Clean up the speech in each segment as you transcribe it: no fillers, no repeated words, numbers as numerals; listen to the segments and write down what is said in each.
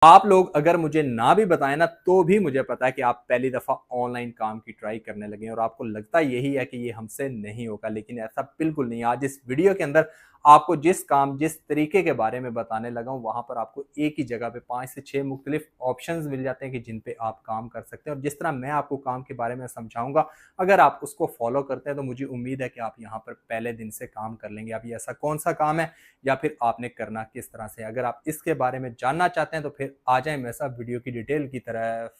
आप लोग अगर मुझे ना भी बताएं ना तो भी मुझे पता है कि आप पहली दफ़ा ऑनलाइन काम की ट्राई करने लगे हैं और आपको लगता यही है कि ये हमसे नहीं होगा, लेकिन ऐसा बिल्कुल नहीं है। आज इस वीडियो के अंदर आपको जिस तरीके के बारे में बताने लगा हूँ, वहाँ पर आपको एक ही जगह पे 5 से 6 मुख्तलिफ ऑप्शंस मिल जाते हैं कि जिन पे आप काम कर सकते हैं। और जिस तरह मैं आपको काम के बारे में समझाऊँगा, अगर आप उसको फ़ॉलो करते हैं तो मुझे उम्मीद है कि आप यहाँ पर पहले दिन से काम कर लेंगे। अब ये ऐसा कौन-सा काम है या फिर आपने करना किस तरह से है? अगर आप इसके बारे में जानना चाहते हैं तो फिर आ जाएँ मेरे साथ वीडियो की डिटेल की तरफ।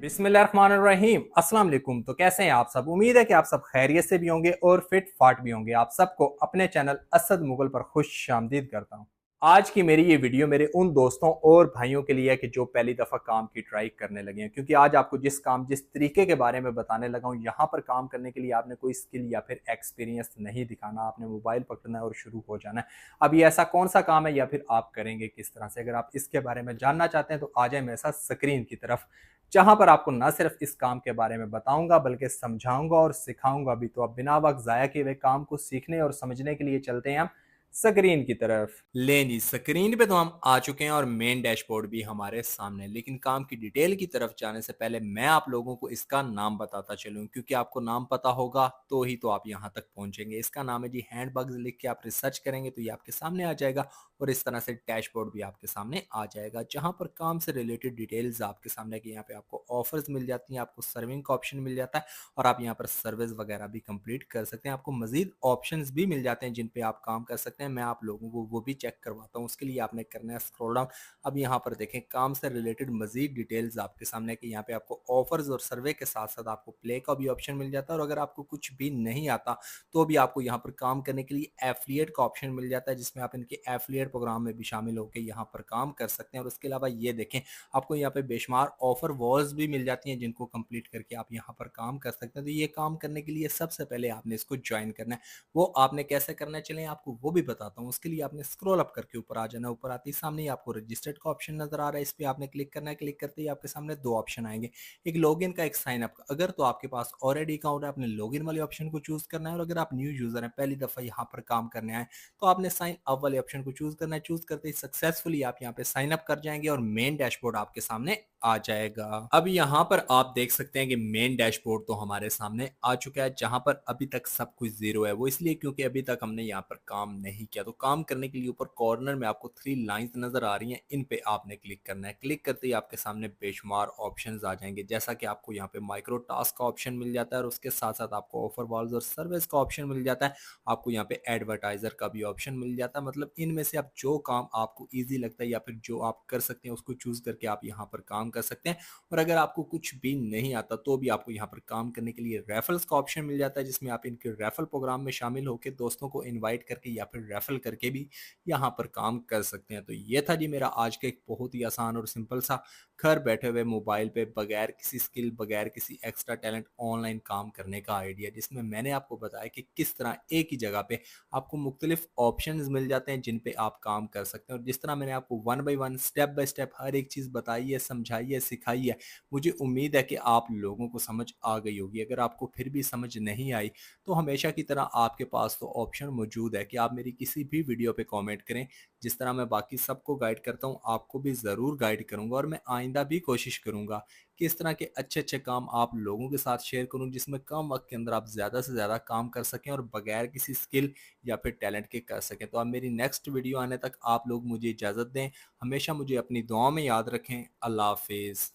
बिस्मिल्लाहिर्रहमानिर्रहीम, अस्सलाम वालेकुम। तो कैसे हैं आप सब? उम्मीद है कि आप सब खैरियत से भी होंगे और फिट फाट भी होंगे। आप सबको अपने चैनल असद मुगल पर खुशामदीद करता हूँ। आज की मेरी ये वीडियो मेरे उन दोस्तों और भाइयों के लिए है कि जो पहली दफ़ा काम की ट्राई करने लगे हैं, क्योंकि आज आपको जिस तरीके के बारे में बताने लगा हूँ, यहाँ पर काम करने के लिए आपने कोई स्किल या फिर एक्सपीरियंस नहीं दिखाना। आपने मोबाइल पकड़ना है और शुरू हो जाना है। अब ये ऐसा कौन सा काम है या फिर आप करेंगे किस तरह से? अगर आप इसके बारे में जानना चाहते हैं तो आ जाए मेरे साथ स्क्रीन की तरफ, जहां पर आपको न सिर्फ इस काम के बारे में बताऊंगा बल्कि समझाऊंगा और सिखाऊंगा भी। तो अब बिना वक्त ज़ाया किए हुए काम को सीखने और समझने के लिए चलते हैं हम स्क्रीन की तरफ। लें जी, स्क्रीन पे तो हम आ चुके हैं और मेन डैशबोर्ड भी हमारे सामने है। लेकिन काम की डिटेल की तरफ जाने से पहले मैं आप लोगों को इसका नाम बताता चलूं, क्योंकि आपको नाम पता होगा तो ही तो आप यहां तक पहुंचेंगे। इसका नाम है जी हैंडबग्स। लिख के आप रिसर्च करेंगे तो ये आपके सामने आ जाएगा और इस तरह से डैशबोर्ड भी आपके सामने आ जाएगा, जहां पर काम से रिलेटेड डिटेल्स आपके सामने कि यहाँ पे आपको ऑफर्स मिल जाती हैं, आपको सर्विंग का ऑप्शन मिल जाता है और आप यहाँ पर सर्विस वगैरह भी कंप्लीट कर सकते हैं। आपको मजीद ऑप्शंस भी मिल जाते हैं जिन पे आप काम कर सकते हैं। मैं आप लोगों को वो भी चेक करवाता हूँ। उसके लिए आपने करना है स्क्रॉल डाउन। अब यहाँ पर देखें काम से रिलेटेड मजीद डिटेल्स आपके सामने कि यहाँ पे आपको ऑफर्स और सर्वे के साथ साथ आपको प्ले का भी ऑप्शन मिल जाता है। और अगर आपको कुछ भी नहीं आता तो भी आपको यहाँ पर काम करने के लिए एफिलिएट का ऑप्शन मिल जाता है, जिसमें आप इनके एफिलिएट प्रोग्राम में भी शामिल होकर यहाँ पर काम कर सकते हैं। और उसके अलावा ये देखें आपको यहाँ पे बेशुमार ऑफर वॉल्स भी मिल जाती हैं जिनको कंप्लीट करके आप यहाँ पर काम कर सकते हैं। तो ये काम करने के लिए सबसे पहले आपने इसको ज्वाइन करना है। वो आपने कैसे करना है चलें आपको वो भी बताता हूँ। उसके लिए आपने स्क्रॉल अप करके ऊपर आ जाना है। ऊपर आते ही सामने ही आपको रजिस्टर्ड का ऑप्शन नजर आ रहा है, इस पर आपने क्लिक करना है। क्लिक करते ही आपके सामने दो ऑप्शन आएंगे, एक लॉगिन का, एक साइन अप का। अगर तो आपके पास ऑलरेडी अकाउंट है आपने लॉगिन वाले ऑप्शन को चूज करना है, और अगर आप न्यू यूजर हैं पहली दफा यहाँ पर काम करने आए तो आपने साइन अप वाले ऑप्शन को चूज करना है। चूज करते ही सक्सेसफुली आप यहाँ पे साइन अप कर जाएंगे और मेन डैशबोर्ड आपके सामने आ जाएगा। अब यहाँ पर आप देख सकते हैं कि मेन डैशबोर्ड तो हमारे सामने आ चुका है, जहां पर अभी तक सब कुछ जीरो है। वो इसलिए क्योंकि अभी तक हमने यहाँ पर काम नहीं किया। तो काम करने के लिए ऊपर कॉर्नर में आपको 3 लाइंस नजर आ रही हैं, इन पे आपने क्लिक करना है। क्लिक करते ही आपके सामने बेशुमार ऑप्शंस आ जाएंगे, जैसा कि आपको यहाँ पे माइक्रो टास्क का ऑप्शन मिल जाता है और उसके साथ साथ आपको ऑफर वॉल्स और सर्विस का ऑप्शन मिल जाता है। आपको यहाँ पे एडवर्टाइजर का भी ऑप्शन मिल जाता है। मतलब इनमें से आप जो काम आपको ईजी लगता है या फिर जो आप कर सकते हैं उसको चूज करके आप यहाँ पर काम कर सकते हैं। और अगर आपको कुछ भी नहीं आता तो भी आपको यहाँ पर काम करने के लिए रेफरल्स का ऑप्शन मिल जाता है, जिसमें आप इनके रेफरल प्रोग्राम में शामिल होकर दोस्तों को इनवाइट करके या फिर रेफरल करके भी यहाँ पर काम कर सकते हैं। तो ये था जी मेरा आज का एक बहुत ही आसान और सिंपल सा घर बैठे हुए मोबाइल पे बगैर किसी स्किल बगैर किसी एक्स्ट्रा टैलेंट ऑनलाइन काम करने का आइडिया, जिसमें मैंने आपको बताया कि किस तरह एक ही जगह पे आपको मुख्तलिफ ऑप्शंस मिल जाते हैं जिन पे आप काम कर सकते हैं। और जिस तरह मैंने आपको one by one step by step हर एक चीज़ बताई है, समझाई है, सिखाई है, मुझे उम्मीद है कि आप लोगों को समझ आ गई होगी। अगर आपको फिर भी समझ नहीं आई तो हमेशा की तरह आपके पास तो ऑप्शन मौजूद है कि आप मेरी किसी भी वीडियो पे कमेंट करें। जिस तरह मैं बाकी सबको गाइड करता हूँ आपको भी ज़रूर गाइड करूँगा, और मैं आइंदा भी कोशिश करूँगा कि इस तरह के अच्छे अच्छे काम आप लोगों के साथ शेयर करूँ, जिसमें कम वक्त के अंदर आप ज़्यादा से ज़्यादा काम कर सकें और बगैर किसी स्किल या फिर टैलेंट के कर सकें। तो अब मेरी नेक्स्ट वीडियो आने तक आप लोग मुझे इजाज़त दें। हमेशा मुझे अपनी दुआ में याद रखें। अल्लाह हाफिज़।